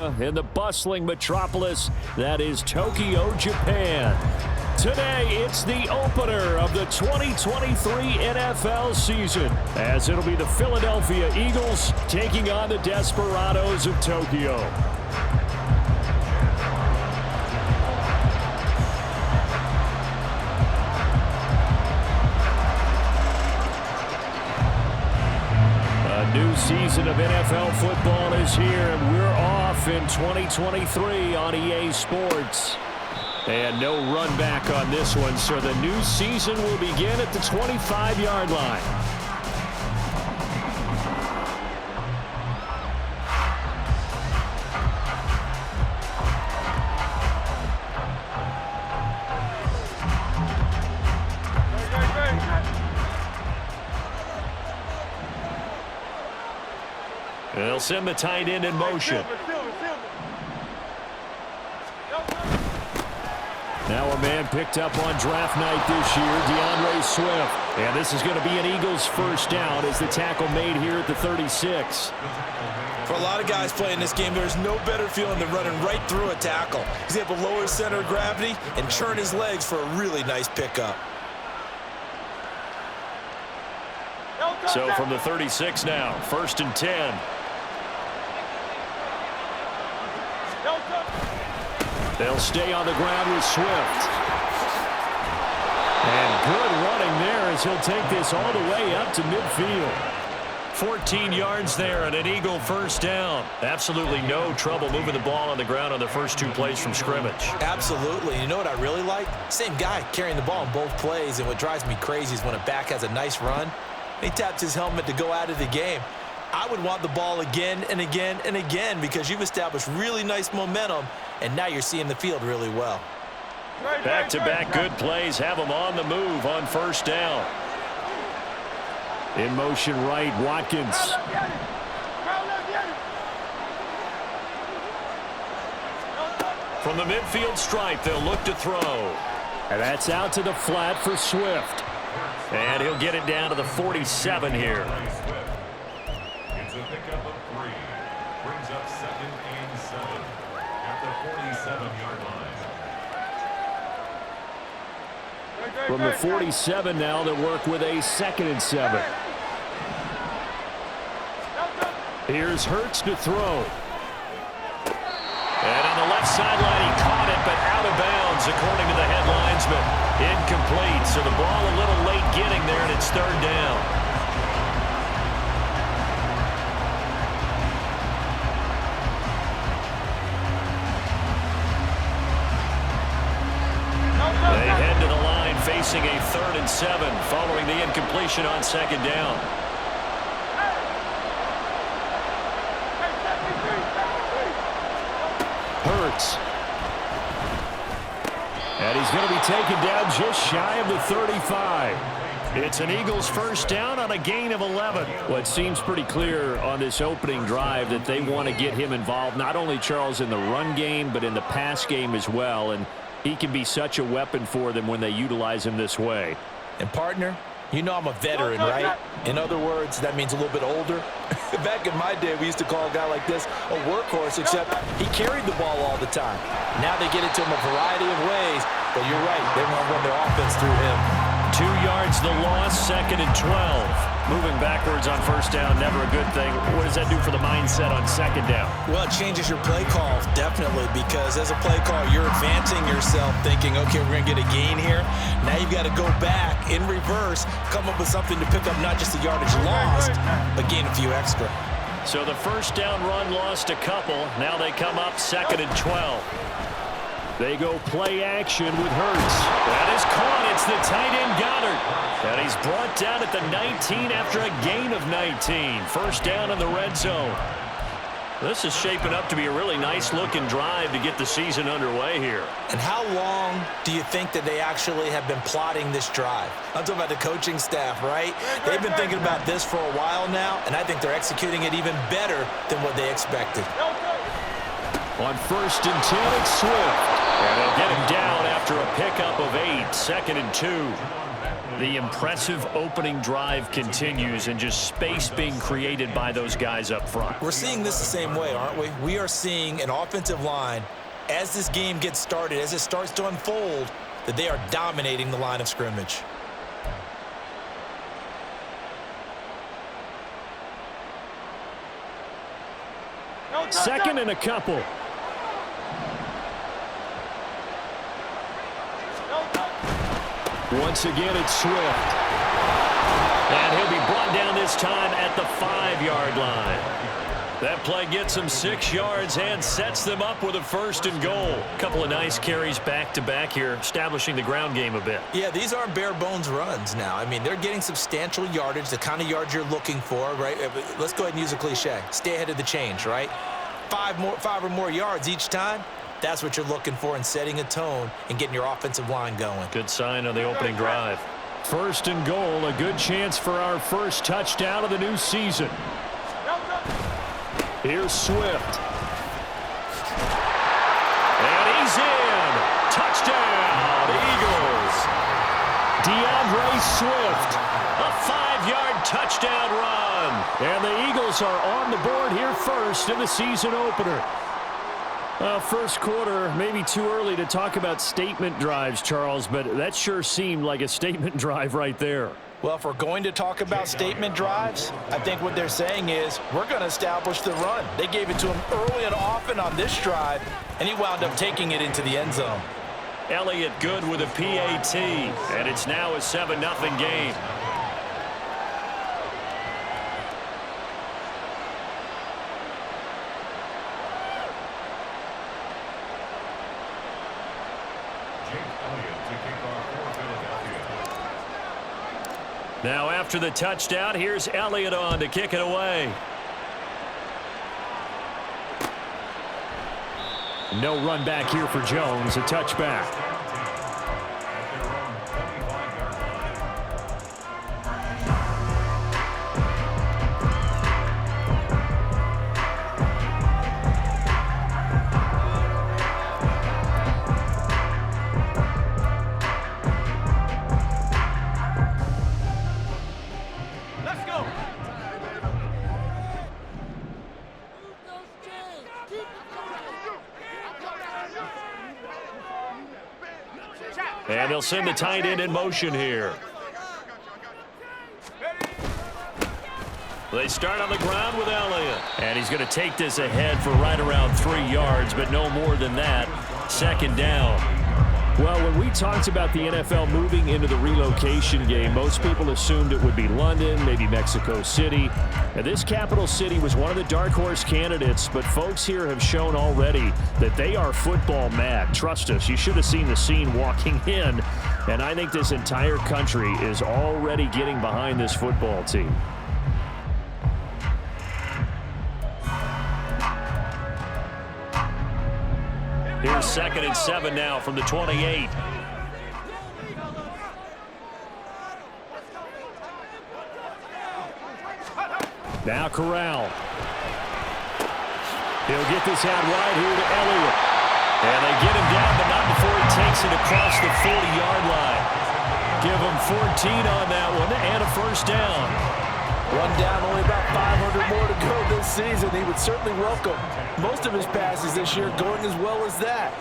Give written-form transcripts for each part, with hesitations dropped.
In the bustling metropolis that is Tokyo, Japan. Today, it's the opener of the 2023 NFL season, as it'll be the Philadelphia Eagles taking on the Desperados of Tokyo. A new season of NFL football is here, and we're off in 2023 on EA Sports. And no run back on this one, so the new season will begin at the 25-yard line. They'll send the tight end in motion. Now a man picked up on draft night this year, DeAndre Swift. And this is going to be an Eagles first down as the tackle made here at the 36. For a lot of guys playing this game, there's no better feeling than running right through a tackle. He's able to lower his center of gravity and churn his legs for a really nice pickup. So from the 36 now, 1st and 10. They'll stay on the ground with Swift. And good running there as he'll take this all the way up to midfield. 14 yards there and an Eagle first down. Absolutely no trouble moving the ball on the ground on the first two plays from scrimmage. Absolutely. You know what I really like? Same guy carrying the ball in both plays, and what drives me crazy is when a back has a nice run, he taps his helmet to go out of the game. I would want the ball again and again and again because you've established really nice momentum, and now you're seeing the field really well. Back-to-back good plays have them on the move on first down. In motion right, Watkins. From the midfield stripe, they'll look to throw. And that's out to the flat for Swift. And he'll get it down to the 47 here. It's a pickup of 3. Brings up 2nd and 7 at the 47-yard line. From the 47 now, they'll work with a 2nd and 7. Here's Hurts to throw. And on the left sideline, he caught it, but out of bounds, according to the head linesman. Incomplete, so the ball a little late getting there, and it's 3rd down. They head to the line facing a 3rd and 7 following the incompletion on 2nd down. Hurts. And he's going to be taken down just shy of the 35. It's an Eagles first down on a gain of 11. Well, it seems pretty clear on this opening drive that they want to get him involved, not only, Charles, in the run game, but in the pass game as well. And he can be such a weapon for them when they utilize him this way. And, partner, you know I'm a veteran, right? In other words, that means a little bit older. Back in my day, we used to call a guy like this a workhorse, except he carried the ball all the time. Now they get it to him a variety of ways, but you're right, they want to run their offense through him. 2 yards the loss, 2nd and 12. Moving backwards on first down, never a good thing. What does that do for the mindset on 2nd down? Well, it changes your play call, definitely, because as a play call, you're advancing yourself thinking, okay, we're going to get a gain here. Now you've got to go back in reverse, come up with something to pick up not just the yardage lost, but gain a few extra. So the first down run lost a couple. Now they come up 2nd and 12. They go play action with Hurts. That is caught. It's the tight end Goddard. And he's brought down at the 19 after a gain of 19. First down in the red zone. This is shaping up to be a really nice-looking drive to get the season underway here. And how long do you think that they actually have been plotting this drive? I'm talking about the coaching staff, right? They've been thinking about this for a while now, and I think they're executing it even better than what they expected. On 1st and 10, it's Swift. And they'll get him down after a pickup of 8, 2nd and 2. The impressive opening drive continues and just space being created by those guys up front. We're seeing this the same way, aren't we? We are seeing an offensive line, as this game gets started, as it starts to unfold, that they are dominating the line of scrimmage. Second and a couple. Once again, it's Swift. And he'll be brought down this time at the 5-yard line. That play gets them 6 yards and sets them up with a 1st and goal. A couple of nice carries back-to-back here, establishing the ground game a bit. Yeah, these aren't bare-bones runs now. I mean, they're getting substantial yardage, the kind of yards you're looking for, right? Let's go ahead and use a cliche. Stay ahead of the change, right? 5 or more yards each time. That's what you're looking for in setting a tone and getting your offensive line going. Good sign on the opening drive. 1st and goal, a good chance for our first touchdown of the new season. Here's Swift. And he's in. Touchdown, Eagles. DeAndre Swift, a 5-yard touchdown run. And the Eagles are on the board here first in the season opener. First quarter, maybe too early to talk about statement drives, Charles, but that sure seemed like a statement drive right there. Well, if we're going to talk about statement drives, I think what they're saying is we're going to establish the run. They gave it to him early and often on this drive, and he wound up taking it into the end zone. Elliott good with a PAT, and it's now a 7-0 game. Now after the touchdown, here's Elliott on to kick it away. No run back here for Jones, a touchback. And they'll send the tight end in motion here. They start on the ground with Elliott. And he's going to take this ahead for right around 3 yards, but no more than that. 2nd down. Well, when we talked about the NFL moving into the relocation game, most people assumed it would be London, maybe Mexico City. Now, this capital city was one of the dark horse candidates, but folks here have shown already that they are football mad. Trust us, you should have seen the scene walking in, and I think this entire country is already getting behind this football team. Here's 2nd and 7 now from the 28. Now Corral. He'll get this out wide here to Elliott. And they get him down, but not before he takes it across the 40-yard line. Give him 14 on that one and a 1st down. One down, only about 500 more to go this season. He would certainly welcome most of his passes this year going as well as that.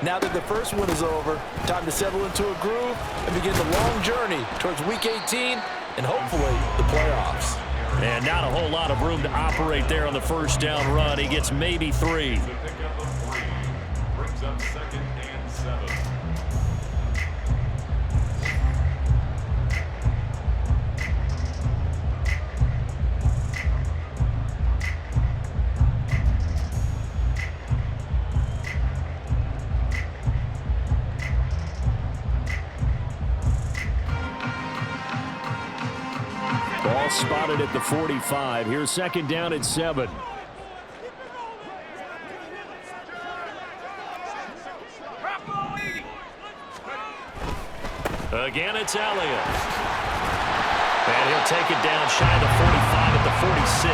Now that the first one is over, time to settle into a groove and begin the long journey towards Week 18 and hopefully the playoffs. And not a whole lot of room to operate there on the 1st down run. He gets maybe 3. Brings up 2nd and 7. Ball spotted at the 45. Here's 2nd down at 7. Again, it's Elliott. And he'll take it down shy of the 45 at the 46.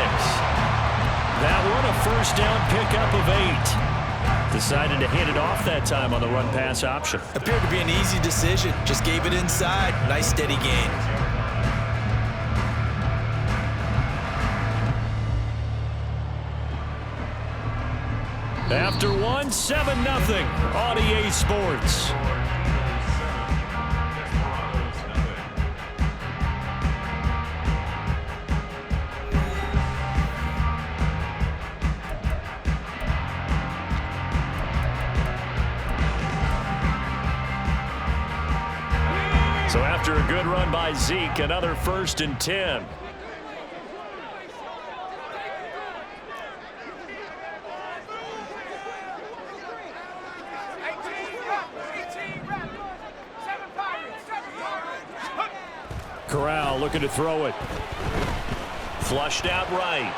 That one a 1st down pickup of 8. Decided to hand it off that time on the run-pass option. Appeared to be an easy decision. Just gave it inside. Nice steady gain. After one, 7-0 on EA Sports. So after a good run by Zeke, another 1st and 10. Corral looking to throw it. Flushed out right.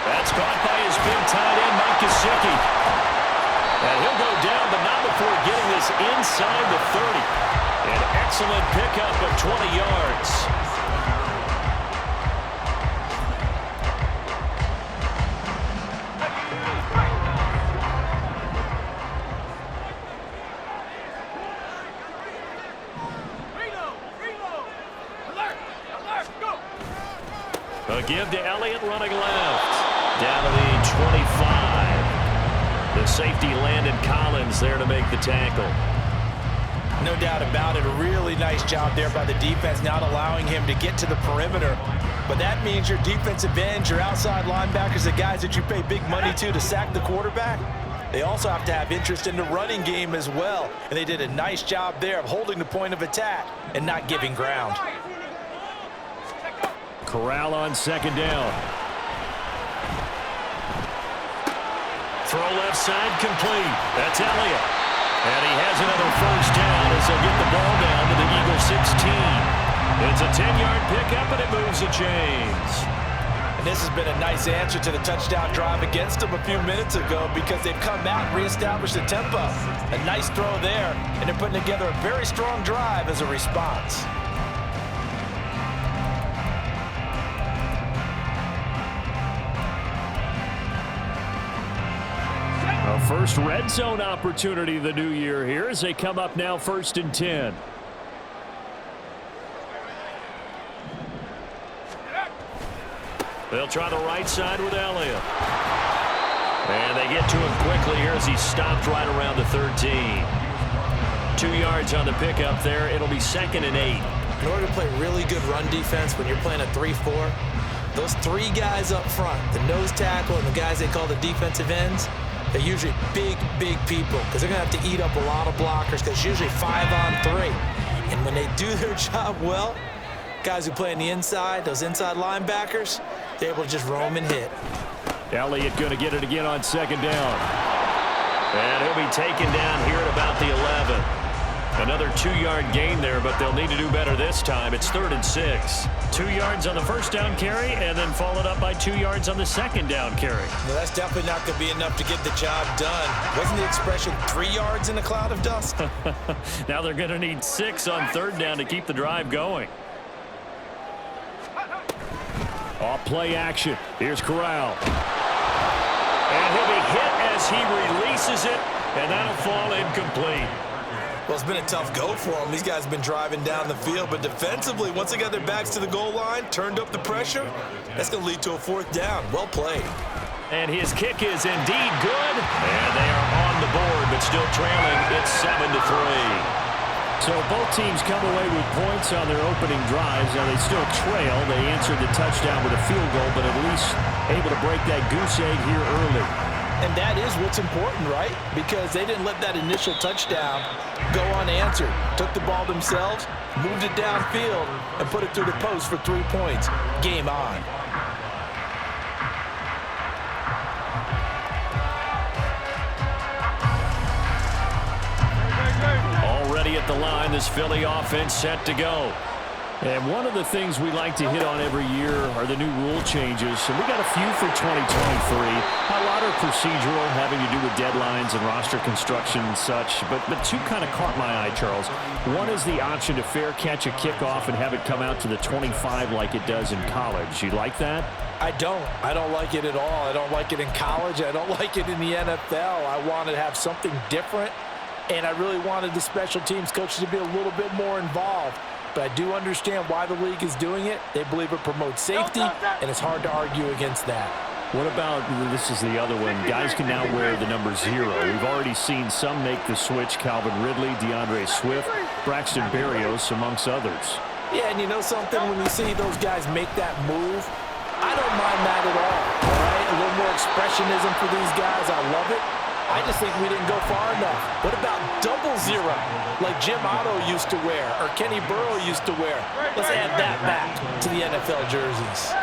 That's caught by his big tight end, Mike Gesicki. And he'll go down, but not before getting this inside the 30. An excellent pickup of 20 yards. A give to Elliott running left. Down to the 25. The safety Landon Collins there to make the tackle. No doubt about it. A really nice job there by the defense, not allowing him to get to the perimeter. But that means your defensive ends, your outside linebackers, the guys that you pay big money to sack the quarterback, they also have to have interest in the running game as well. And they did a nice job there of holding the point of attack and not giving ground. Corral on 2nd down. Throw left side complete. That's Elliott. And he has another 1st down as they'll get the ball down to the Eagles 16. It's a 10-yard pickup, and it moves the chains. And this has been a nice answer to the touchdown drive against them a few minutes ago because they've come out and reestablished the tempo. A nice throw there, and they're putting together a very strong drive as a response. A first red zone opportunity of the new year here as they come up now 1st and 10. They'll try the right side with Elliott. And they get to him quickly here as he stopped right around the 13. 2 yards on the pickup there. It'll be 2nd and 8. In order to play really good run defense when you're playing a 3-4, those 3 guys up front, the nose tackle and the guys they call the defensive ends, they're usually big, big people because they're going to have to eat up a lot of blockers because it's usually 5-on-3. And when they do their job well, guys who play on the inside, those inside linebackers, they're able to just roam and hit. Elliott going to get it again on 2nd down. And he'll be taken down here at about the 11. Another 2-yard gain there, but they'll need to do better this time. It's 3rd and 6. 2 yards on the 1st down carry, and then followed up by 2 yards on the 2nd down carry. Well, that's definitely not going to be enough to get the job done. Wasn't the expression 3 yards in a cloud of dust? Now they're going to need 6 on 3rd down to keep the drive going. Off play action. Here's Corral. And he'll be hit as he releases it, and that'll fall incomplete. Well, it's been a tough go for them. These guys have been driving down the field, but defensively, once they got their backs to the goal line, turned up the pressure, that's going to lead to a 4th down. Well played. And his kick is indeed good. And they are on the board, but still trailing. It's 7-3. So both teams come away with points on their opening drives. Now they still trail. They answered the touchdown with a field goal, but at least able to break that goose egg here early. And that is what's important, right? Because they didn't let that initial touchdown go unanswered. Took the ball themselves, moved it downfield, and put it through the post for 3 points. Game on. Already at the line, this Philly offense set to go. And one of the things we like to hit on every year are the new rule changes. And we got a few for 2023. A lot are procedural, having to do with deadlines and roster construction and such. But two kind of caught my eye, Charles. One is the option to fair catch a kickoff and have it come out to the 25 like it does in college. You like that? I don't. I don't like it at all. I don't like it in college. I don't like it in the NFL. I want to have something different. And I really wanted the special teams coaches to be a little bit more involved. But I do understand why the league is doing it. They believe it promotes safety, and it's hard to argue against that. What about, this is the other one, guys can now wear the number 0. We've already seen some make the switch, Calvin Ridley, DeAndre Swift, Braxton Berrios, amongst others. Yeah, and you know something? When you see those guys make that move, I don't mind that at all right? A little more expressionism for these guys. I love it. I just think we didn't go far enough. What about 00, like Jim Otto used to wear or Kenny Burrow used to wear? Let's add that back to the NFL jerseys.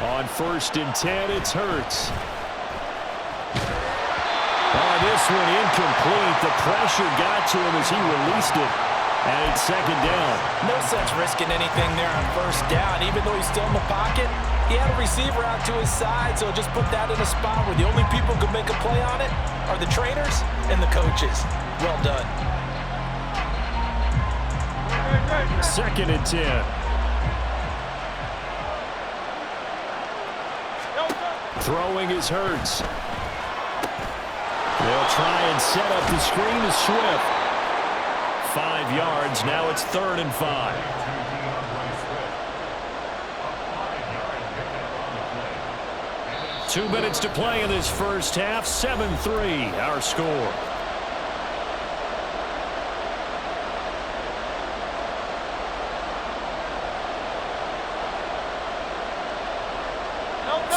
On 1st and 10, it's Hurts. Oh, this one incomplete. The pressure got to him as he released it. And it's 2nd down. No sense risking anything there on 1st down. Even though he's still in the pocket, he had a receiver out to his side, so just put that in a spot where the only people who can make a play on it are the trainers and the coaches. Well done. 2nd and 10. Throwing is Hurts. They'll try and set up the screen to Swift. 5 yards. Now it's 3rd and 5. Two minutes to play in this first half. 7-3, our score.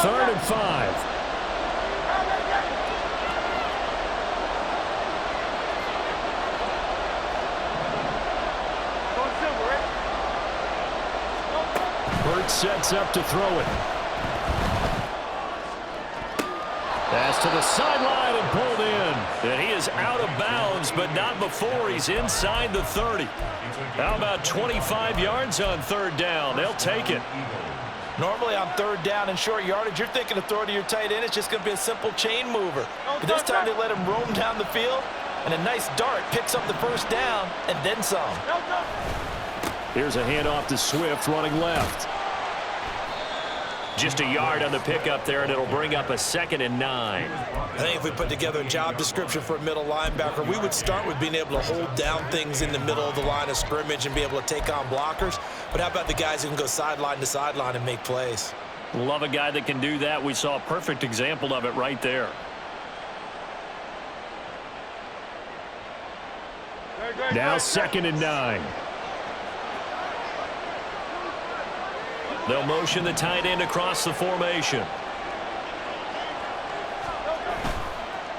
Third and 5. Hurts sets up to throw it. Pass to the sideline and pulled in. And he is out of bounds, but not before he's inside the 30. How about 25 yards on 3rd down? They'll take it. Normally on 3rd down and short yardage, you're thinking of throwing to your tight end. It's just going to be a simple chain mover. But this time they let him roam down the field, and a nice dart picks up the 1st down and then some. Here's a handoff to Swift running left. Just a yard on the pickup there, and it'll bring up a 2nd and 9. I think if we put together a job description for a middle linebacker, we would start with being able to hold down things in the middle of the line of scrimmage and be able to take on blockers. But how about the guys who can go sideline to sideline and make plays? Love a guy that can do that. We saw a perfect example of it right there. Now 2nd and 9. They'll motion the tight end across the formation.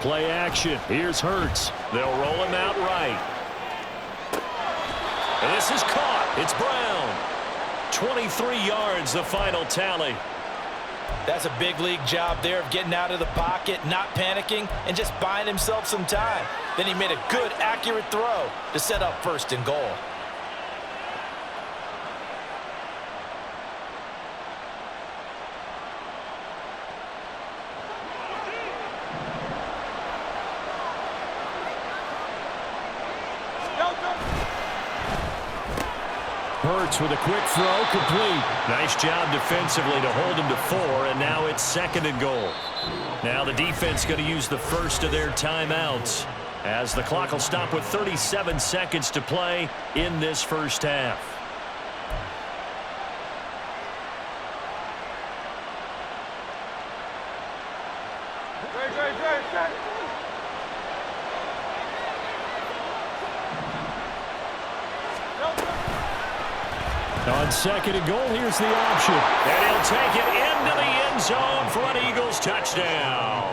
Play action. Here's Hurts. They'll roll him out right. And this is caught. It's Brown. 23 yards, the final tally. That's a big league job there of getting out of the pocket, not panicking, and just buying himself some time. Then he made a good, accurate throw to set up 1st and goal. Hurts with a quick throw, complete. Nice job defensively to hold him to 4, and now it's 2nd and goal. Now the defense going to use the first of their timeouts as the clock will stop with 37 seconds to play in this first half. On 2nd and goal, here's the option. And he'll take it into the end zone for an Eagles touchdown.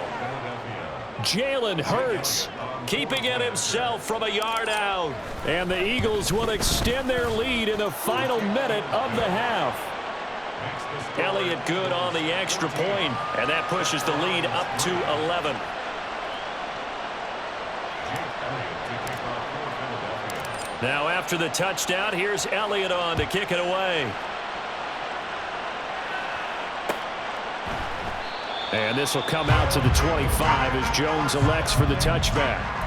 Jalen Hurts keeping it himself from a yard out. And the Eagles will extend their lead in the final minute of the half. Elliott good on the extra point, and that pushes the lead up to 11. Now after the touchdown, here's Elliott on to kick it away. And this will come out to the 25 as Jones elects for the touchback.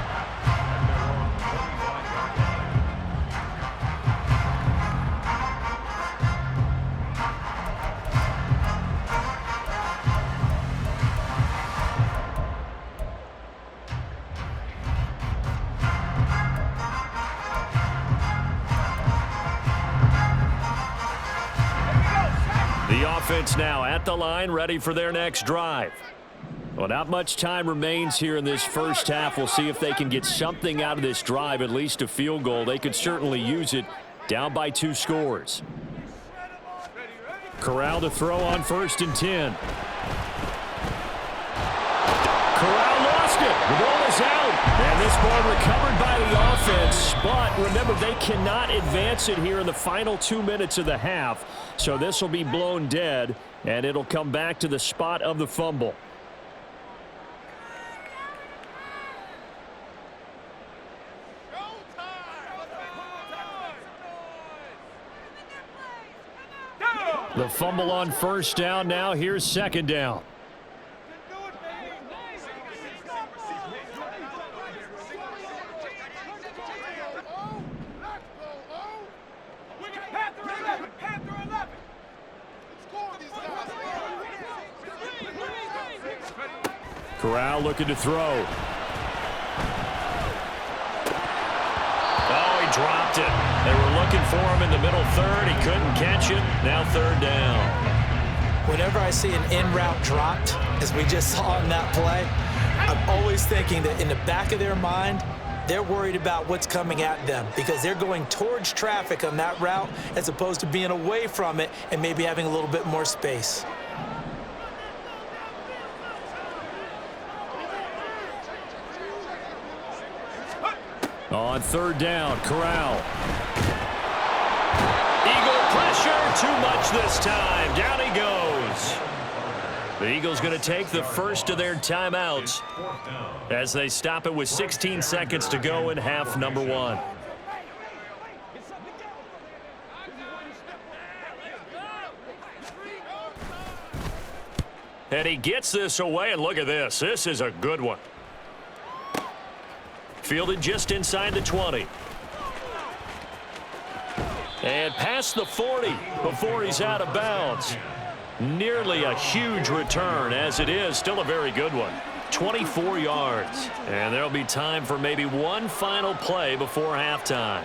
Offense now at the line, ready for their next drive. Well, not much time remains here in this first half. We'll see if they can get something out of this drive, at least a field goal. They could certainly use it, down by 2 scores. Corral to throw on 1st and 10. Corral lost it. The ball is out. And this ball recovered by the offense. But remember, they cannot advance it here in the final 2 minutes of the half. So this will be blown dead, and it'll come back to the spot of the fumble. The fumble on 1st down now. Here's 2nd down. Corral looking to throw. Oh, he dropped it. They were looking for him in the middle third. He couldn't catch it. Now 3rd down. Whenever I see an in-route dropped, as we just saw in that play, I'm always thinking that in the back of their mind, they're worried about what's coming at them because they're going towards traffic on that route as opposed to being away from it and maybe having a little bit more space. On 3rd down, Corral. Eagle pressure, too much this time. Down he goes. The Eagles going to take the first of their timeouts as they stop it with 16 seconds to go in half number 1. And he gets this away, and look at this. This is a good one. Fielded just inside the 20. And past the 40 before he's out of bounds. Nearly a huge return as it is. Still a very good one. 24 yards. And there'll be time for maybe one final play before halftime.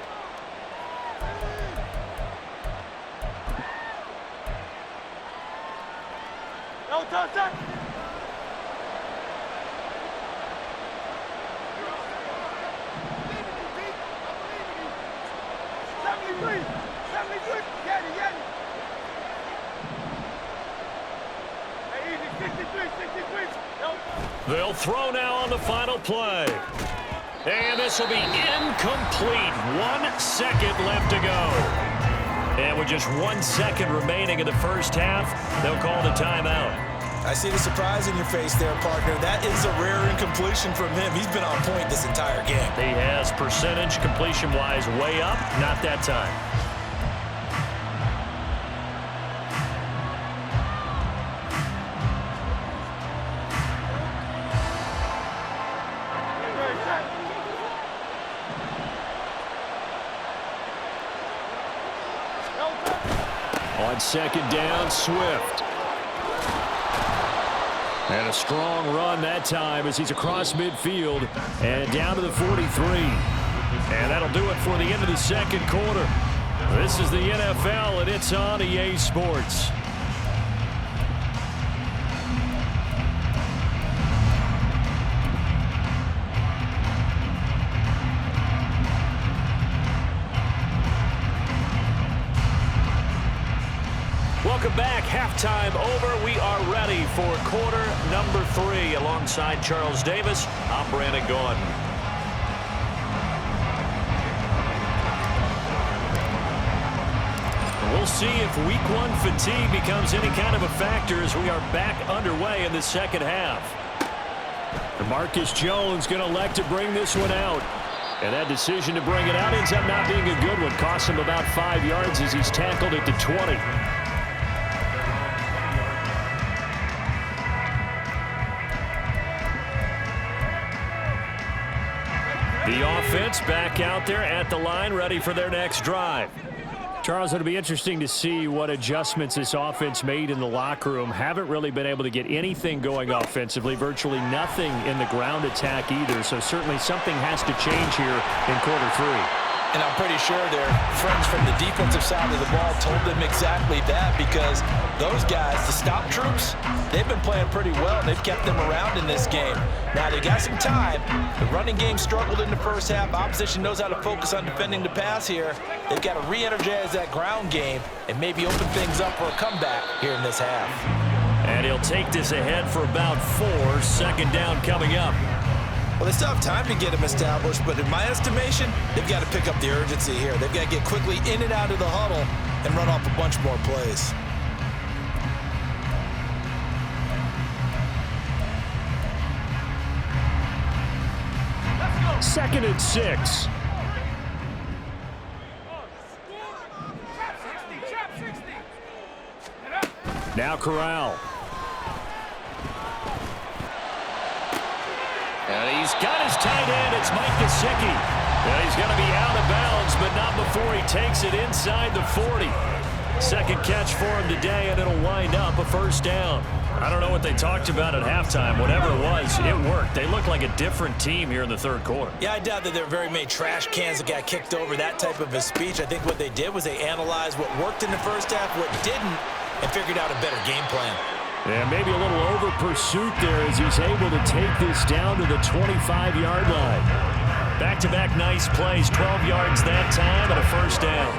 No touchdown. They'll throw now on the final play. And this will be incomplete. 1 second left to go. And with just 1 second remaining in the first half, they'll call the timeout. I see the surprise in your face there, partner. That is a rare incompletion from him. He's been on point this entire game. He has percentage completion-wise way up. Not that time. On 2nd down, Swift. And a strong run that time as he's across midfield and down to the 43. And that'll do it for the end of the 2nd quarter. This is the NFL, and it's on EA Sports. Welcome back. Halftime over. We are ready for quarter number 3. Alongside Charles Davis, I'm Brandon Gordon. We'll see if week 1 fatigue becomes any kind of a factor as we are back underway in the 2nd half. Marcus Jones going to elect to bring this one out. And that decision to bring it out ends up not being a good one. Costs him about 5 yards as he's tackled at the 20. The offense back out there at the line, ready for their next drive. Charles, it'll be interesting to see what adjustments this offense made in the locker room. Haven't really been able to get anything going offensively, virtually nothing in the ground attack either. So certainly something has to change here in quarter 3. And I'm pretty sure their friends from the defensive side of the ball told them exactly that, because those guys, the stop troops, they've been playing pretty well. They've kept them around in this game. Now, they got some time. The running game struggled in the first half. Opposition knows how to focus on defending the pass here. They've got to re-energize that ground game and maybe open things up for a comeback here in this half. And he'll take this ahead for about 4. Second down coming up. Well, they still have time to get them established, but in my estimation, they've got to pick up the urgency here. They've got to get quickly in and out of the huddle and run off a bunch more plays. Second and 6. Now Corral. And he's got his tight end. It's Mike Gesicki. And he's going to be out of bounds, but not before he takes it inside the 40. Second catch for him today, and it'll wind up a first down. I don't know what they talked about at halftime. Whatever it was, it worked. They look like a different team here in the third quarter. Yeah, I doubt that there were very many trash cans that got kicked over, that type of a speech. I think what they did was they analyzed what worked in the first half, what didn't, and figured out a better game plan. Yeah, maybe a little over pursuit there as he's able to take this down to the 25-yard line. Back-to-back nice plays, 12 yards that time, and a first down.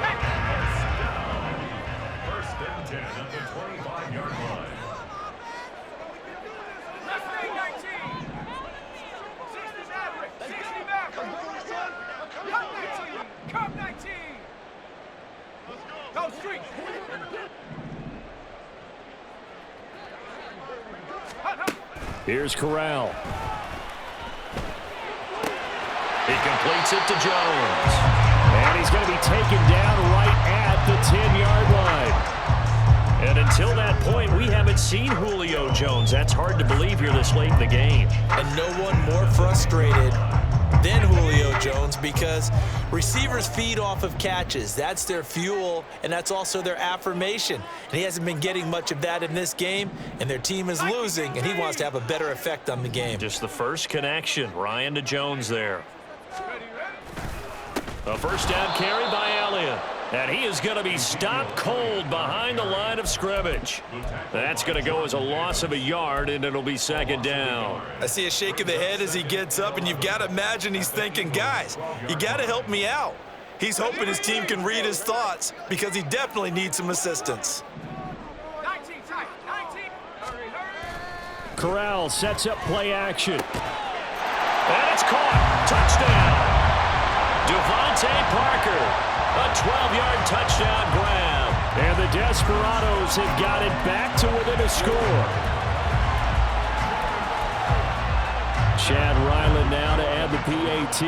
First and 10 at the 25-yard line. Come 19. Go street. Here's Corral. He completes it to Jones. And he's going to be taken down right at the 10-yard line. And until that point, we haven't seen Julio Jones. That's hard to believe here this late in the game. And no one more frustrated than Julio Jones, because receivers feed off of catches. That's their fuel, and that's also their affirmation. And he hasn't been getting much of that in this game, and their team is losing, and he wants to have a better effect on the game. Just the first connection, Ryan to Jones there. A first down carry by Elliott. And he is going to be stopped cold behind the line of scrimmage. That's going to go as a loss of a yard, and it'll be second down. I see a shake of the head as he gets up, and you've got to imagine he's thinking, guys, you got to help me out. He's hoping his team can read his thoughts, because he definitely needs some assistance. 19 tight. 19. Hurry. Corral sets up play action. And it's caught. Touchdown. Devontae Parker. A 12-yard touchdown grab. And the Desperados have got it back to within a score. Chad Ryland now to add the PAT.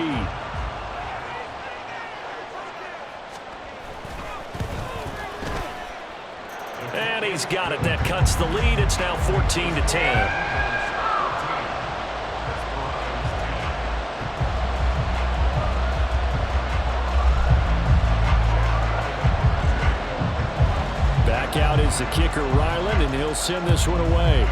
And he's got it. That cuts the lead. It's now 14-10. Back out is the kicker, Ryland, and he'll send this one away.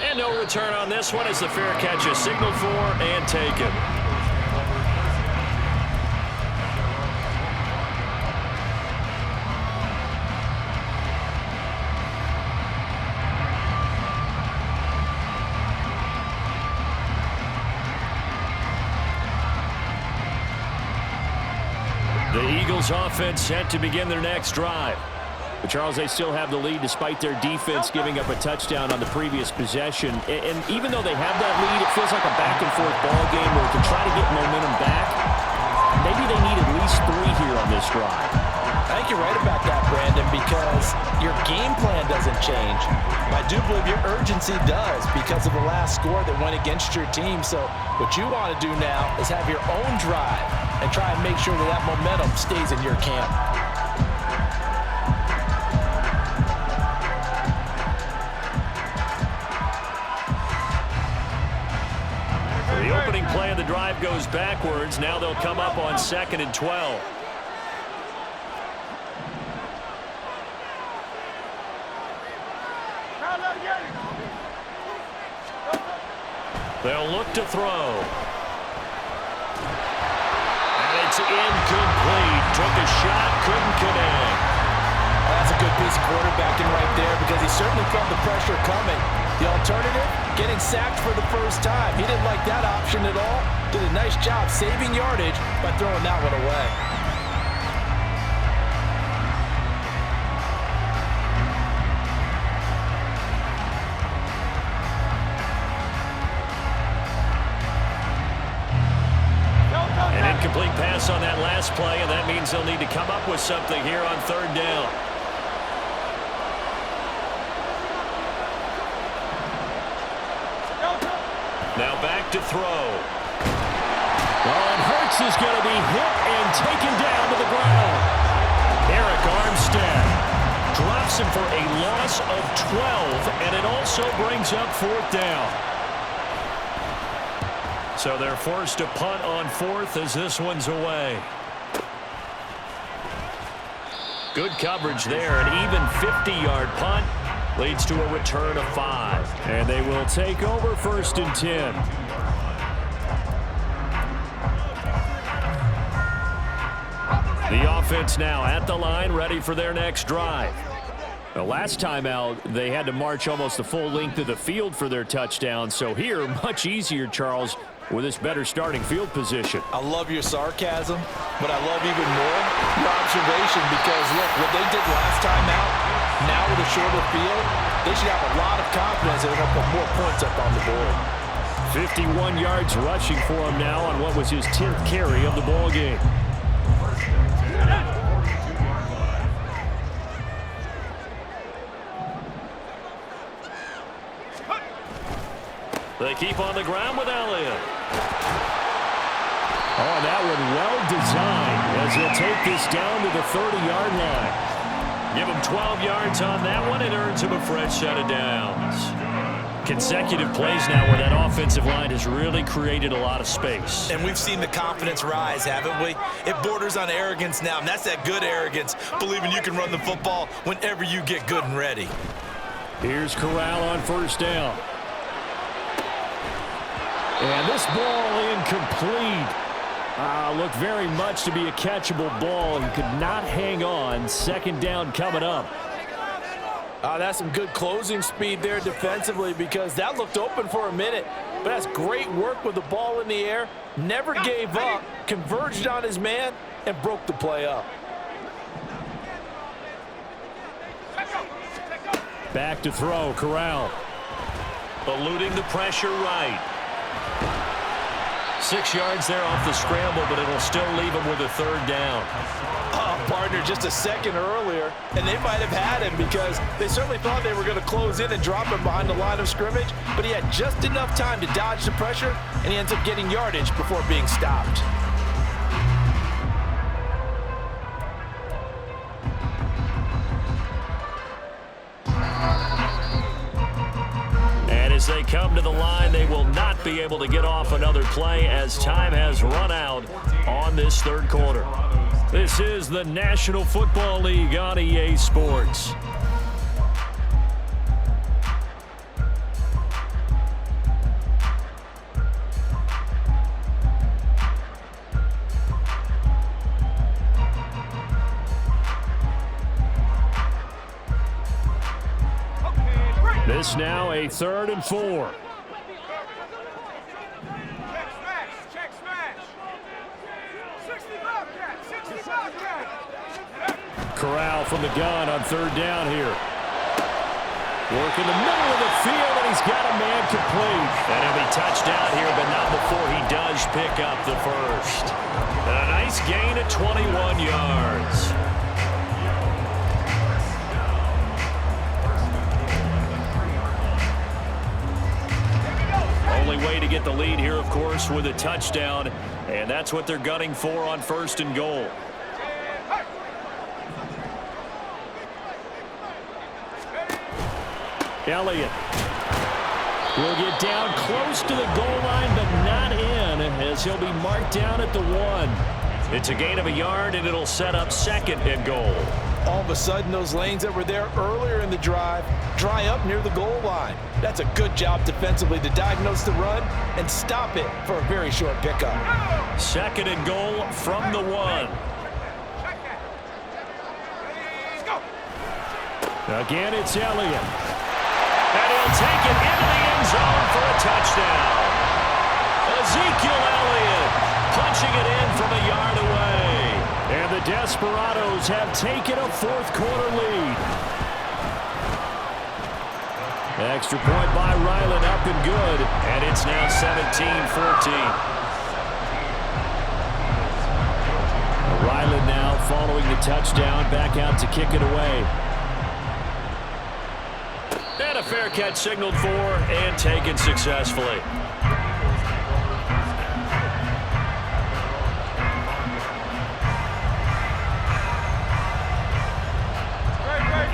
And no return on this one as the fair catch is signaled for and taken. The Eagles offense set to begin their next drive. But Charles, they still have the lead despite their defense giving up a touchdown on the previous possession. And even though they have that lead, it feels like a back-and-forth ball game where to try to get momentum back, maybe they need at least 3 here on this drive. I think you're right about that, Brandon, because your game plan doesn't change. I do believe your urgency does because of the last score that went against your team. So what you want to do now is have your own drive and try and make sure that that momentum stays in your camp. The opening play of the drive goes backwards. Now they'll come up on 2nd and 12. They'll look to throw. And it's incomplete. Took a shot, couldn't connect. That's a good piece of quarterbacking right there because he certainly felt the pressure coming. The alternative, getting sacked for the first time. He didn't like that option at all. Did a nice job saving yardage by throwing that one away. An incomplete pass on that last play, and that means they'll need to come up with something here on 3rd down. Now back to throw. And Hurts is going to be hit and taken down to the ground. Eric Armstead drops him for a loss of 12, and it also brings up 4th down. So they're forced to punt on 4th as this one's away. Good coverage there, an even 50-yard punt. Leads to a return of 5. And they will take over 1st and 10. The offense now at the line, ready for their next drive. The last time out, they had to march almost the full length of the field for their touchdown. So here, much easier, Charles, with this better starting field position. I love your sarcasm, but I love even more your observation because, look, what they did last time out, now with a shorter field, they should have a lot of confidence that they're going to put more points up on the board. 51 yards rushing for him now on what was his 10th carry of the ball game. They keep on the ground with Elliott. Oh, and that one well designed as he'll take this down to the 30-yard line. Give him 12 yards on that one and earns him a fresh set of downs. Consecutive plays now where that offensive line has really created a lot of space. And we've seen the confidence rise, haven't we? It borders on arrogance now, and that's that good arrogance, believing you can run the football whenever you get good and ready. Here's Corral on 1st down. And this ball incomplete. Looked very much to be a catchable ball. He could not hang on. 2nd down coming up. That's some good closing speed there defensively because that looked open for a minute. But that's great work with the ball in the air. Never gave up, converged on his man, and broke the play up. Back to throw, Corral. Eluding the pressure right. 6 yards there off the scramble, but it'll still leave him with a 3rd down. Partner, just a second earlier, and they might have had him because they certainly thought they were going to close in and drop him behind the line of scrimmage, but he had just enough time to dodge the pressure, and he ends up getting yardage before being stopped. As they come to the line, they will not be able to get off another play as time has run out on this 3rd quarter. This is the National Football League on EA Sports. This now a 3rd and 4. Check smash. 65 cat. Corral from the gun on 3rd down here. Work in the middle of the field, and he's got a man complete. And he'll be touched down here, but not before he does pick up the 1st. And a nice gain of 21 yards. get the lead here, of course, with a touchdown. And that's what they're gunning for on 1st and goal. Elliott will get down close to the goal line, but not in, as he'll be marked down at the 1. It's a gain of a yard, and it'll set up 2nd and goal. All of a sudden, those lanes that were there earlier in the drive dry up near the goal line. That's a good job defensively to diagnose the run and stop it for a very short pickup. 2nd and goal from the 1. Again, it's Elliott. And he'll take it into the end zone for a touchdown. Ezekiel Elliott punching it in from a yard away. And the Desperados have taken a 4th quarter lead. Extra point by Ryland, up and good. And it's now 17-14. Ryland now following the touchdown, back out to kick it away. And a fair catch signaled for and taken successfully.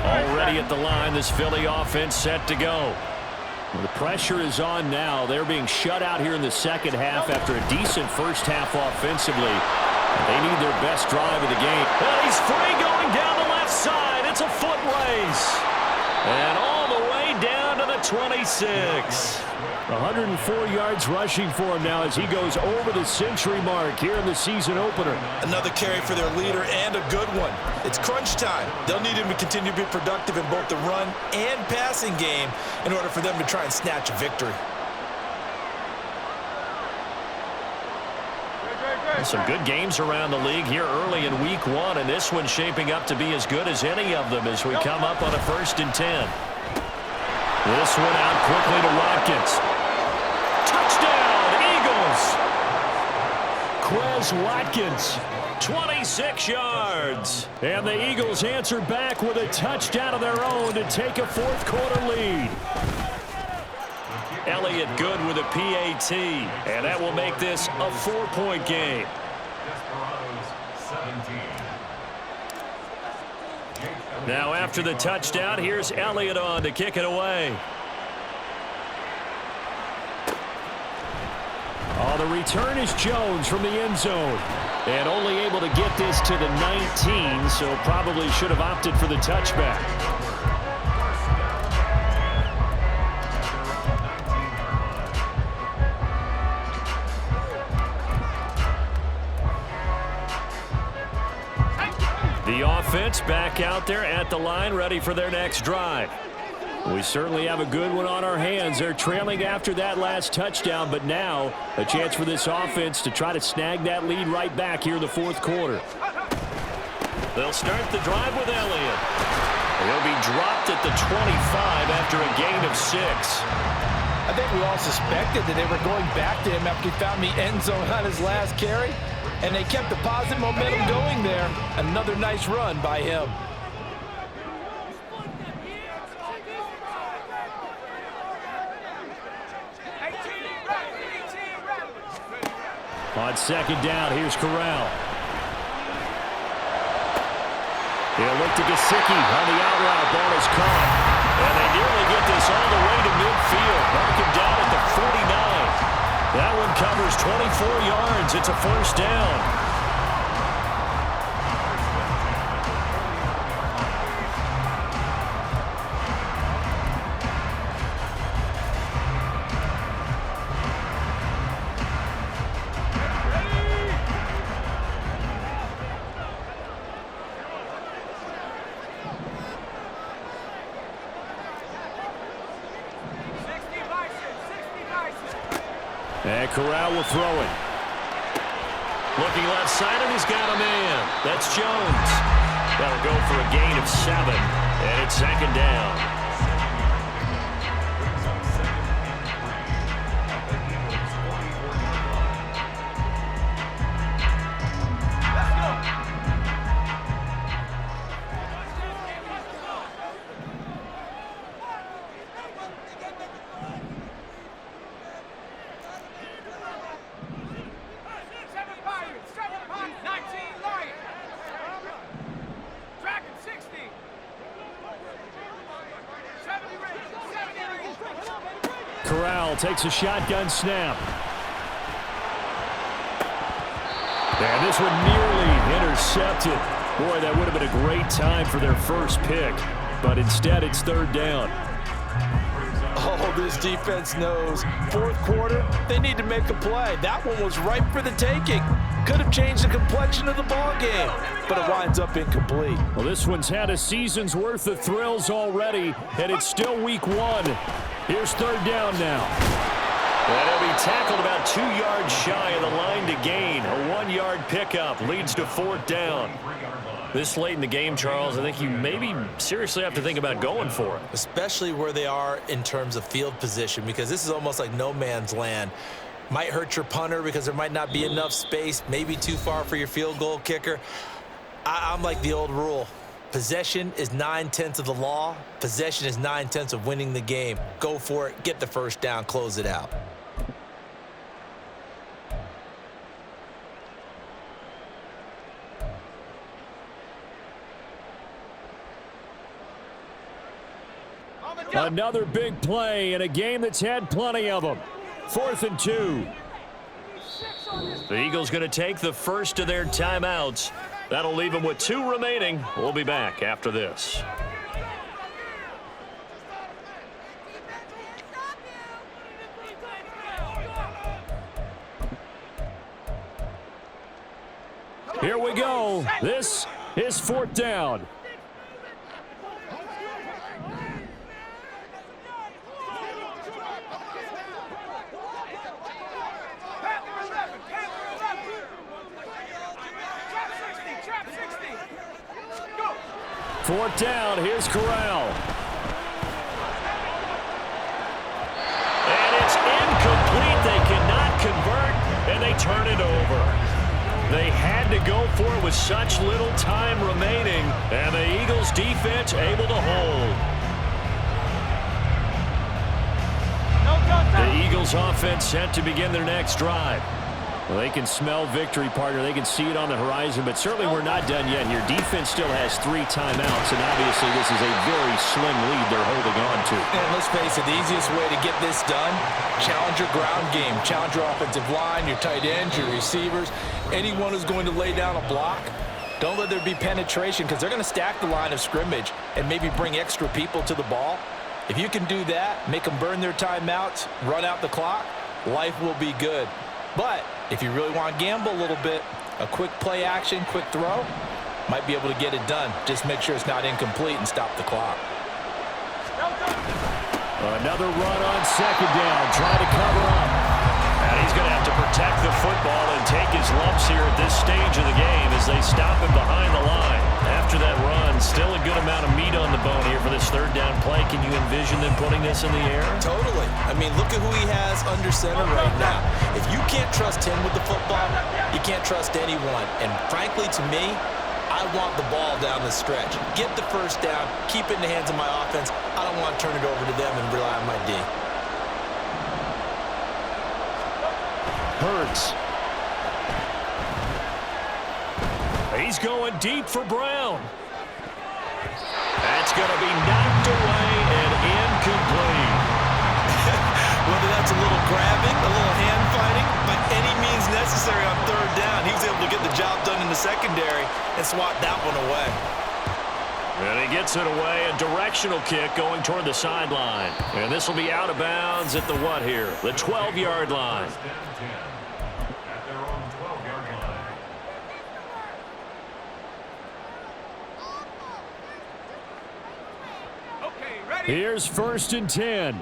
Already at the line, this Philly offense set to go. Well, the pressure is on now. They're being shut out here in the second half after a decent first half offensively. They need their best drive of the game. And he's free going down the left side. It's a foot race. And all the way down to the 26. 104 yards rushing for him now as he goes over the century mark here in the season opener. Another carry for their leader and a good one. It's crunch time. They'll need him to continue to be productive in both the run and passing game in order for them to try and snatch a victory. Some good games around the league here early in week 1, and this one's shaping up to be as good as any of them as we come up on a 1st and 10. This one out quickly to Watkins. Touchdown, Eagles! Quez Watkins, 26 yards. And the Eagles answer back with a touchdown of their own to take a 4th quarter lead. Elliott good with a PAT, and that will make this a 4-point game. Now after the touchdown, here's Elliott on to kick it away. Oh, the return is Jones from the end zone. And only able to get this to the 19, so probably should have opted for the touchback. The offense back out there at the line, ready for their next drive. We certainly have a good one on our hands. They're trailing after that last touchdown, but now a chance for this offense to try to snag that lead right back here in the 4th quarter. They'll start the drive with Elliott. He'll be dropped at the 25 after a gain of 6. I think we all suspected that they were going back to him after he found the end zone on his last carry. And they kept the positive momentum going there. Another nice run by him. On 2nd down, here's Corral. They'll look to Gesicki on the out route. Ball is caught. And they nearly get this all the way to midfield. Mark him down at the 49. That one covers 24 yards. It's a 1st down. And Corral will throw it. Looking left side, and he's got a man. That's Jones. That'll go for a gain of 7, and it's 2nd down. Corral takes a shotgun snap. And this one nearly intercepted. Boy, that would have been a great time for their first pick. But instead, it's third down. Oh, this defense knows. Fourth quarter, they need to make a play. That one was ripe for the taking. Could have changed the complexion of the ball game, but it winds up incomplete. Well, this one's had a season's worth of thrills already, and it's still week one. Here's third down now. And he'll be tackled about 2 yards shy of the line to gain. A 1-yard pickup leads to fourth down. This late in the game, Charles, I think you maybe seriously have to think about going for it. Especially where they are in terms of field position, because this is almost like no man's land. Might hurt your punter because there might not be enough space, maybe too far for your field goal kicker. I'm like the old rule. Possession is 9/10 of the law. Possession is 9/10 of winning the game. Go for it, get the first down, close it out. Another big play in a game that's had plenty of them. 4th and 2. The Eagles going to take the first of their timeouts. That'll leave them with 2 remaining. We'll be back after this. Here we go. This is 4th down. Fourth down, here's Corral. And it's incomplete. They cannot convert, and they turn it over. They had to go for it with such little time remaining, and the Eagles defense able to hold. The Eagles offense set to begin their next drive. Well, they can smell victory, partner. They can see it on the horizon, but certainly we're not done yet here. Defense still has 3 timeouts, and obviously this is a very slim lead they're holding on to. And let's face it, the easiest way to get this done, challenge your ground game. Challenge your offensive line, your tight ends, your receivers, anyone who's going to lay down a block. Don't let there be penetration because they're going to stack the line of scrimmage and maybe bring extra people to the ball. If you can do that, make them burn their timeouts, run out the clock, life will be good. But if you really want to gamble a little bit, a quick play action, quick throw, might be able to get it done. Just make sure it's not incomplete and stop the clock. Another run on second down, trying to cover up. And he's going to have to protect the football and take his lumps here at this stage of the game as they stop him behind the line. After that run, still a good amount of meat on the bone here for this third down play. Can you envision them putting this in the air? Totally. I mean, look at who he has under center right now. If you can't trust him with the football, you can't trust anyone. And frankly, to me, I want the ball down the stretch. Get the first down, keep it in the hands of my offense. I don't want to turn it over to them and rely on my D. Hurts. He's going deep for Brown. That's going to be knocked away and incomplete. Whether that's a little grabbing, a little hand fighting, by any means necessary on third down, he was able to get the job done in the secondary and swat that one away. And he gets it away, a directional kick going toward the sideline. And this will be out of bounds at the what here? The 12-yard line. At their own 12-yard line. Okay, ready? Here's 1st and 10.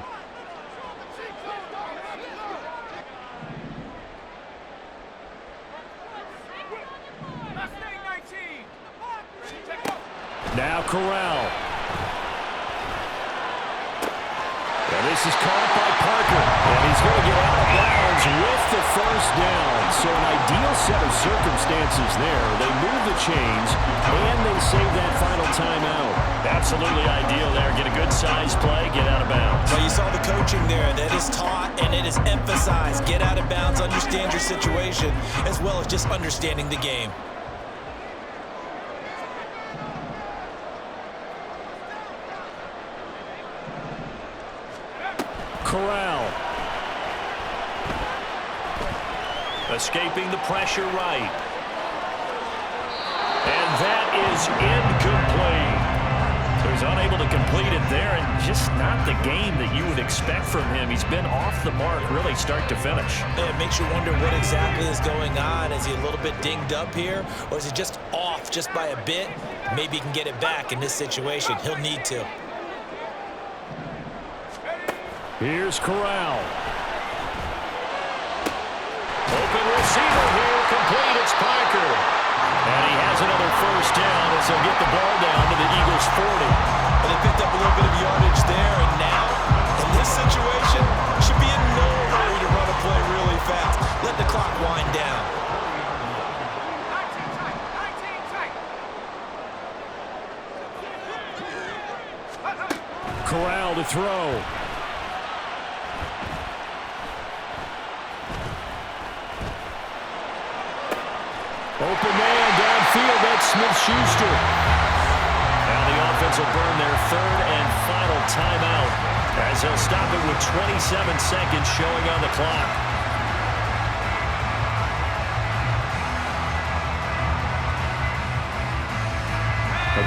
Mustang 19. Now Corral. And this is caught by Parker. And he's going to get out of bounds with the first down. So an ideal set of circumstances there. They move the chains, and they save that final timeout. Absolutely ideal there. Get a good size play, get out of bounds. Well, you saw the coaching there. That is taught and it is emphasized. Get out of bounds, understand your situation, as well as just understanding the game. Corral. Escaping the pressure right. And that is incomplete. So he's unable to complete it there, and just not the game that you would expect from him. He's been off the mark really start to finish. It makes you wonder what exactly is going on. Is he a little bit dinged up here, or is he just off just by a bit? Maybe he can get it back in this situation. He'll need to. Here's Corral. Open receiver here, complete. It's Parker. And he has another first down as he'll get the ball down to the Eagles' 40. And they picked up a little bit of yardage there, and now, in this situation, should be in no hurry to run a play really fast. Let the clock wind down. 19 tight. 19 tight. Corral to throw. Open man downfield. That's Smith-Schuster. Now the offense will burn their third and final timeout as they'll stop it with 27 seconds showing on the clock.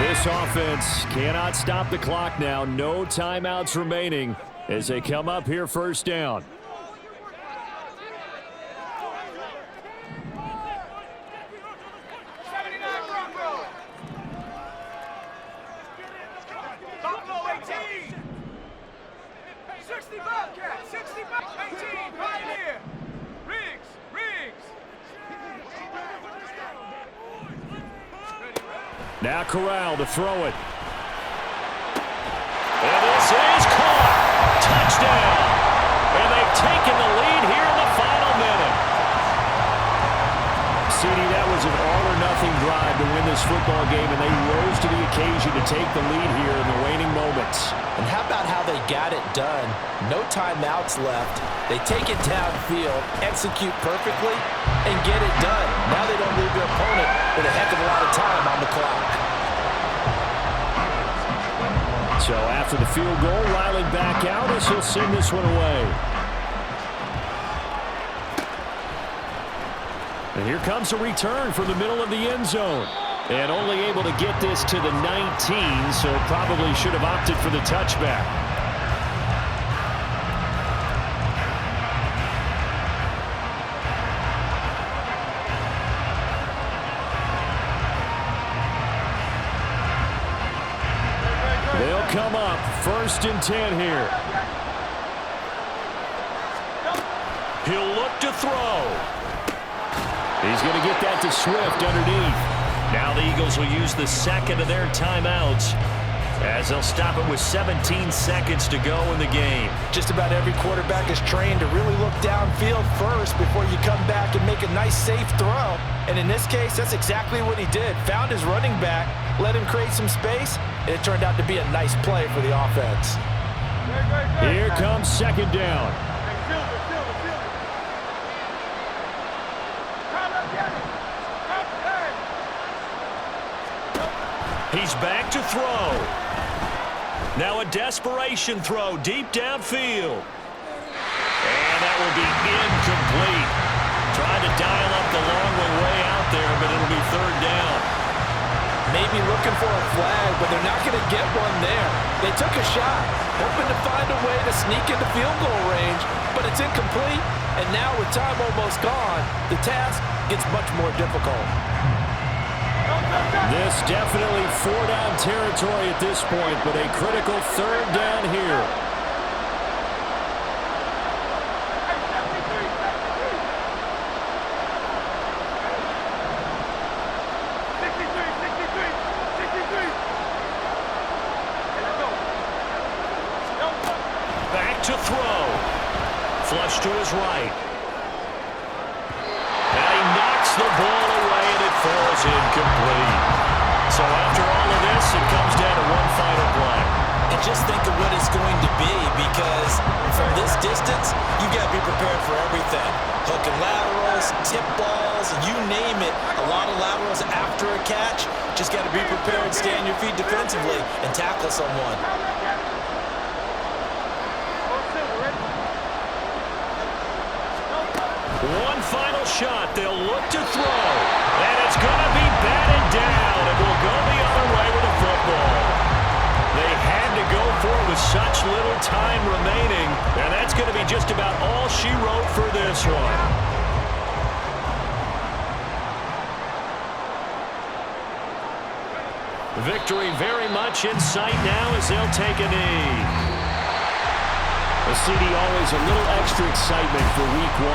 This offense cannot stop the clock now. No timeouts remaining as they come up here first down. Now Corral to throw it. And this is caught. Touchdown. And they've taken the lead here in the final minute. CD, that was an all-or-nothing drive to win this football game, and they rose to the occasion to take the lead here in the waning moments. And how about how they got it done? No timeouts left. They take it downfield, execute perfectly, and get it done. Now they don't leave their opponent with a heck of a lot of time on the clock. So after the field goal, Riley back out as he'll send this one away. And here comes a return from the middle of the end zone. And only able to get this to the 19, so probably should have opted for the touchback. They'll come up first and 10 here. He'll look to throw. He's going to get that to Swift underneath. Now the Eagles will use the second of their timeouts as they'll stop it with 17 seconds to go in the game. Just about every quarterback is trained to really look downfield first before you come back and make a nice, safe throw. And in this case, that's exactly what he did. Found his running back, let him create some space, and it turned out to be a nice play for the offense. Here comes second down. He's back to throw. Now a desperation throw deep downfield. And that will be incomplete. Trying to dial up the long way out there, but it'll be third down. Maybe looking for a flag, but they're not going to get one there. They took a shot, hoping to find a way to sneak into field goal range, but it's incomplete. And now with time almost gone, the task gets much more difficult. This definitely four-down territory at this point, but a critical third down here. Back to throw. Flush to his right. And he knocks the ball away, and it falls incomplete. So after all of this, it comes down to one final play. And just think of what it's going to be, because from this distance, you got to be prepared for everything. Hook and laterals, tip balls, you name it. A lot of laterals after a catch. Just got to be prepared, stay on your feet defensively, and tackle someone. One final shot. They'll look to throw. And it's going to be batted down. It will go the other way with the football. They had to go for it with such little time remaining. And that's going to be just about all she wrote for this one. Victory very much in sight now as they'll take a knee. A CD always a little extra excitement for week one.